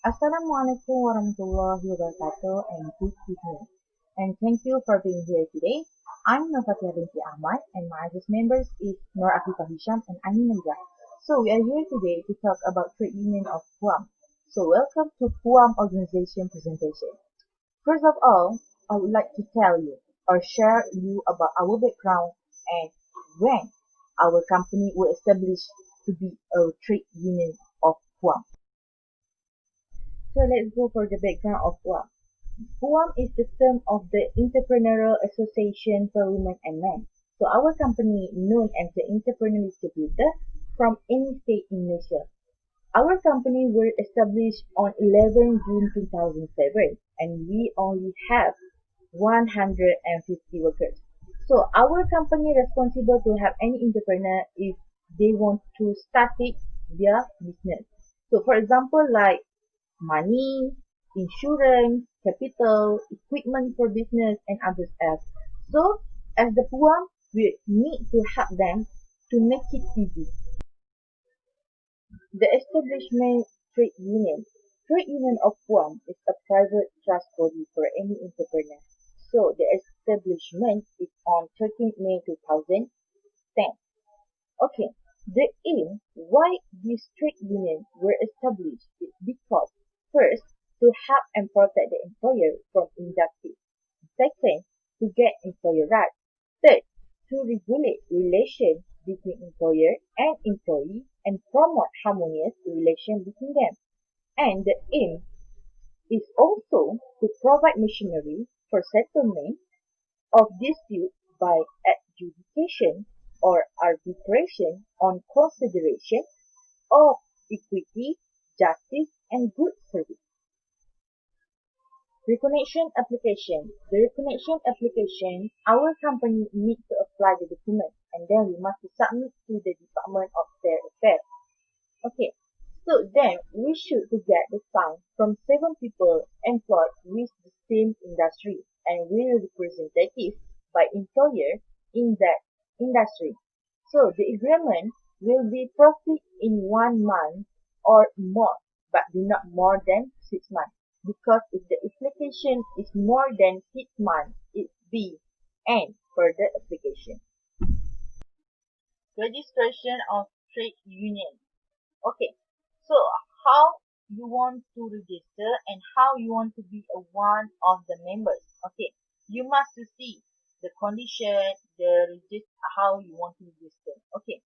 Assalamualaikum warahmatullahi wabarakatuh and good evening. And thank you for being here today. I'm Nafatia binti Ahmad and my other members is Nur Afifah Hisham and Amin Najah. So we are here today to talk about trade union of Guam. So welcome to Guam organization presentation. First of all, I would like to tell you or share you about our background and when our company was established to be a trade union of Guam. So let's go for the background of Guam. Guam is the term of the Entrepreneurial Association for Women and Men. So our company, known as the Entrepreneur Distributor, from any state in Malaysia. Our company was established on 11 June 2007 and we only have 150 workers. So our company responsible to help any entrepreneur if they want to start their business. So for example like money, insurance, capital, equipment for business, and others else. So, as the Puam, we need to help them to make it easy. The establishment trade union. Trade union of Puam is a private trust body for any entrepreneur. So, the establishment is on 13 May 2010. Okay, the aim why these trade unions were established is because first, to help and protect the employer from injustice. Second, to get employer rights. Third, to regulate relations between employer and employee and promote harmonious relations between them. And the aim is also to provide machinery for settlement of disputes by adjudication or arbitration on consideration of equity, justice, and good service. Reconnection application. The reconnection application, our company needs to apply the document and then we must submit to the Department of State Affairs. Okay, so then we should get the sign from 7 people employed with the same industry and will representative by employer in that industry. So the agreement will be profit in 1 month or more, but do not more than 6 months. Because if the application is more than 6 months, it be end for the application. Registration of trade union. Okay, so how you want to register and how you want to be a one of the members. Okay, you must see the condition, how you want to register. Okay,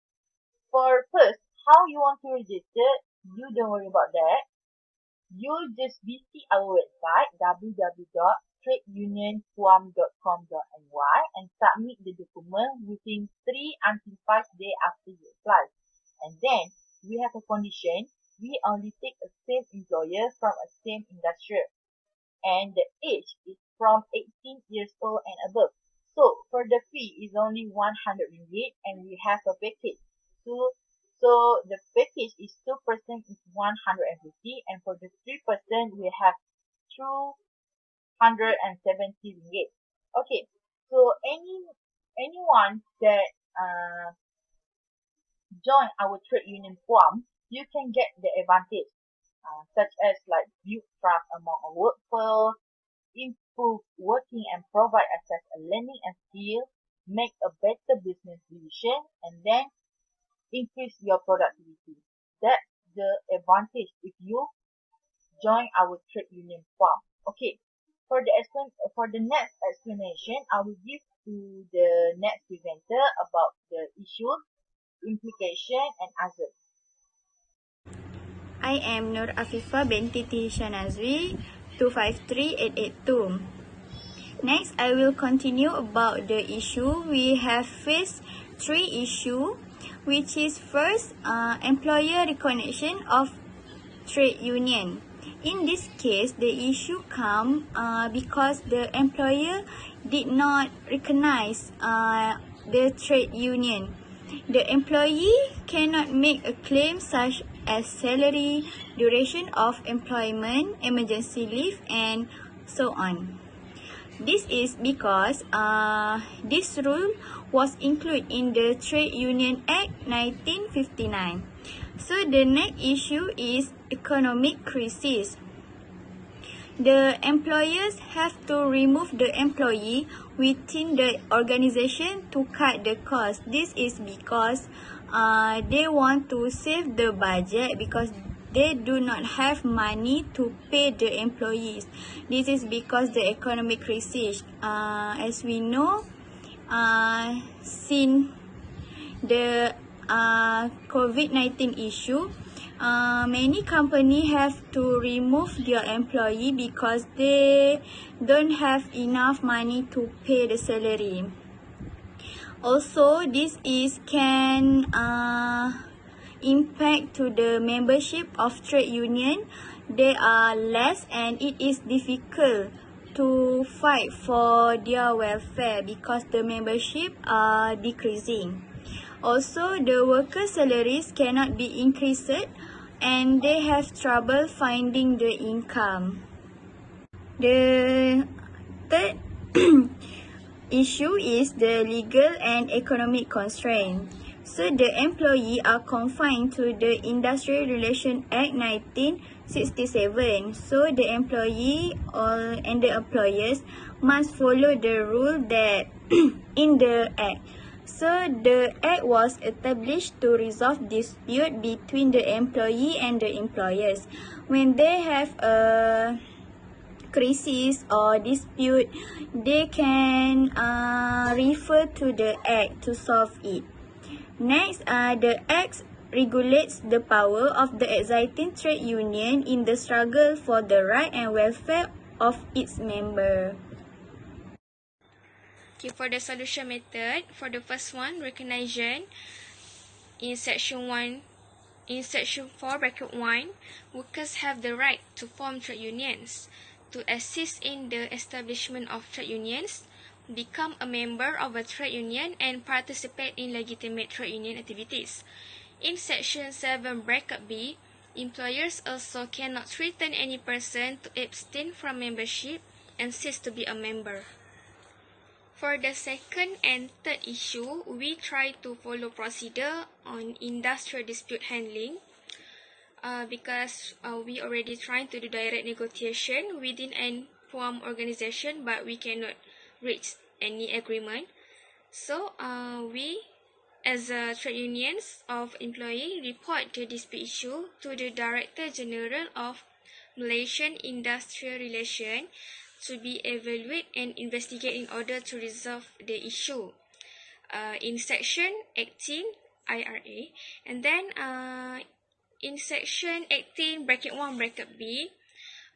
for first, how you want to register, you don't worry about that. You just visit our website www.tradeunionguam.com.my and submit the document within 3 until 5 days after you apply. And then we have a condition, we only take a same employer from a same industry. And the age is from 18 years old and above. So for the fee is only 100 ringgit and we have a package. So the package is 2% is 150 and for the 3% we have 270 ringgit. Okay, so anyone that join our trade union Guam, you can get the advantage such as like build trust among a workforce, improve working and provide access to learning and skill, make a better business decision, and then increase your productivity. That's the advantage if you join our trade union Guam. Okay, for the next explanation, I will give to the next presenter about the issues, implication, and others. I am Nur Afifah binti Tishan Azwi, 253882. Next, I will continue about the issue. We have faced 3 issues, which is first, employer recognition of trade union. In this case, the issue come because the employer did not recognize the trade union. The employee cannot make a claim such as salary, duration of employment, emergency leave, and so on. This is because this rule was included in the Trade Union Act 1959. So the next issue is economic crisis. the employers have to remove the employee within the organization to cut the cost. This is because they want to save the budget because they do not have money to pay the employees. This is because the economic crisis. As we know, since the COVID-19 issue, many companies have to remove their employee because they don't have enough money to pay the salary. Also, this can impact to the membership of trade union. They are less and it is difficult to fight for their welfare because the membership are decreasing. Also, the workers' salaries cannot be increased and they have trouble finding the income. The third issue is the legal and economic constraint. So the employee are confined to the Industrial Relations Act 1967. So the employee and the employers must follow the rule that in the act. So the act was established to resolve dispute between the employee and the employers. When they have a crisis or dispute, they can refer to the act to solve it. Next, the act regulates the power of the existing trade union in the struggle for the right and welfare of its member. Okay, for the solution method, for the first one, recognition, in section 4 bracket 1, workers have the right to form trade unions, to assist in the establishment of trade unions, become a member of a trade union, and participate in legitimate trade union activities. In section 7 bracket B, employers also cannot threaten any person to abstain from membership and cease to be a member. For the second and third issue, we try to follow procedure on industrial dispute handling because we already trying to do direct negotiation within an PUAM organization, but we cannot reach any agreement. So we, as a trade unions of employee, report the dispute issue to the Director General of Malaysian Industrial Relations to be evaluate and investigate in order to resolve the issue in section 18 IRA. And then in section 18 bracket 1 bracket B,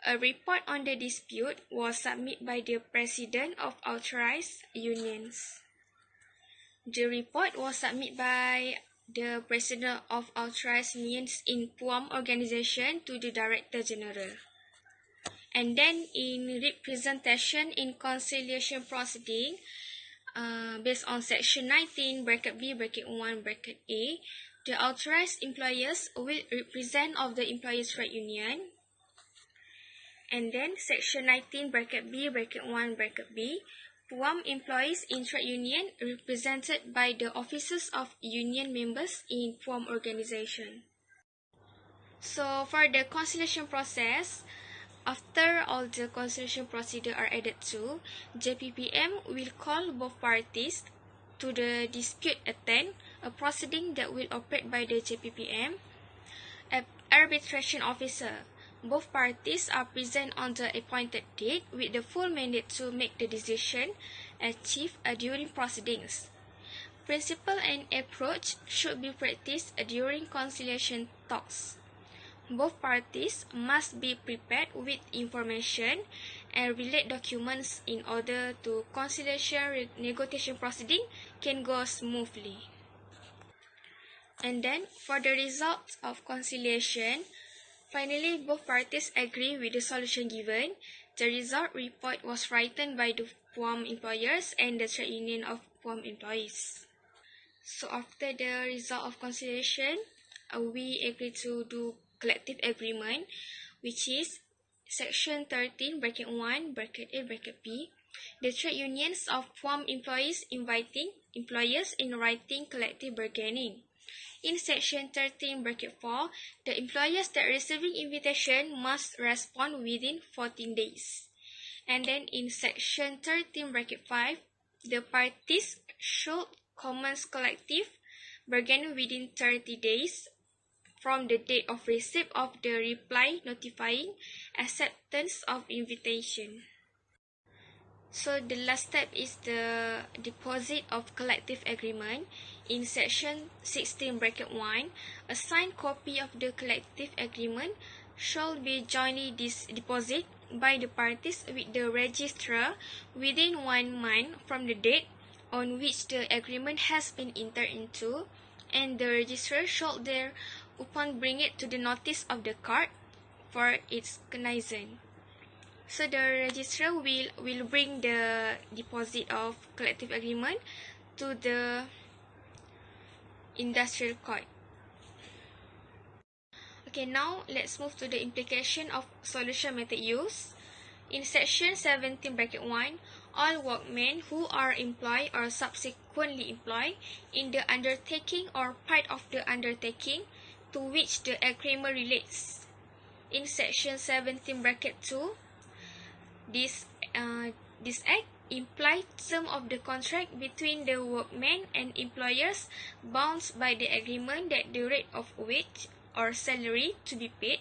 a report on the dispute was submitted by the president of authorized unions. The report was submitted by the president of authorized unions in PUAM organization to the Director General. And then in representation in conciliation proceeding, based on section 19 bracket B bracket 1 bracket A, the authorized employers will represent of the employees trade union. And then section 19 bracket B bracket 1 bracket B, PUAM employees in trade union represented by the officers of union members in PUAM organization. So for the conciliation process, after all the conciliation procedure are added to, JPPM will call both parties to the dispute attend, a proceeding that will operate by the JPPM, an arbitration officer. Both parties are present on the appointed date with the full mandate to make the decision achieved during proceedings. Principle and approach should be practiced during conciliation talks. Both parties must be prepared with information and relate documents in order to conciliation negotiation proceeding can go smoothly. And then for the results of conciliation, finally both parties agree with the solution given. The result report was written by the PUAM employers and the trade union of PUAM employees. So after the result of conciliation, we agree to do collective agreement, which is section 13 bracket 1 bracket A bracket B. The trade unions of PUAM employees inviting employers in writing collective bargaining. In section 13 bracket 4, the employers that receiving invitation must respond within 14 days. And then in section 13 bracket 5, the parties should commence collective bargaining within 30 days from the date of receipt of the reply notifying acceptance of invitation. So the last step is the deposit of collective agreement. In section 16 bracket 1, a signed copy of the collective agreement shall be jointly deposited by the parties with the registrar within 1 month from the date on which the agreement has been entered into, and the registrar shall thereupon bring it to the notice of the court for its cognizance. So the registrar will bring the deposit of collective agreement to the industrial court. Okay, now let's move to the implication of solution method use. In section 17 bracket 1, all workmen who are employed or subsequently employed in the undertaking or part of the undertaking to which the agreement relates. In section 17 bracket 2, this act implies term of the contract between the workmen and employers bound by the agreement that the rate of wage or salary to be paid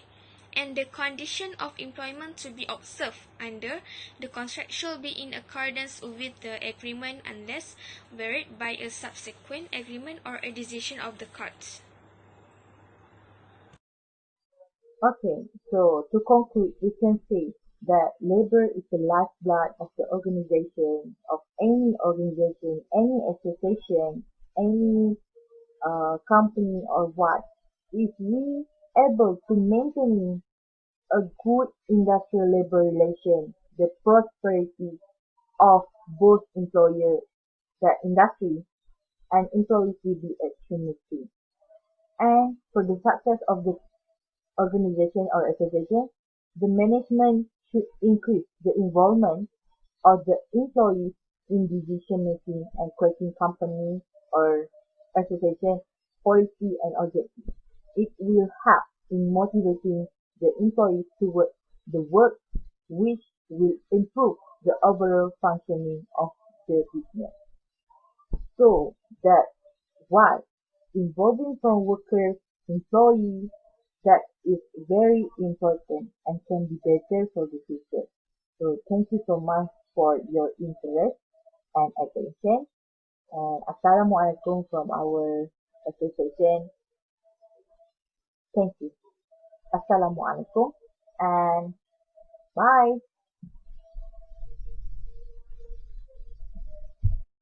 and the condition of employment to be observed under the contract shall be in accordance with the agreement unless varied by a subsequent agreement or a decision of the court. Okay, so to conclude, we can say that labor is the lifeblood of the organization, of any organization, any association, any company or what. If we able to maintain a good industrial labor relation, the prosperity of both employer, the industry, and employees will be extremely key. And for the success of the organization or association, the management should increase the involvement of the employees in decision making and creating company or association policy and objectives. It will help in motivating the employees towards the work which will improve the overall functioning of the business. So that's why involving from workers, employees, that is very important and can be better for the future. So thank you so much for your interest and attention. And Assalamualaikum from our association. Thank you. Assalamualaikum and bye.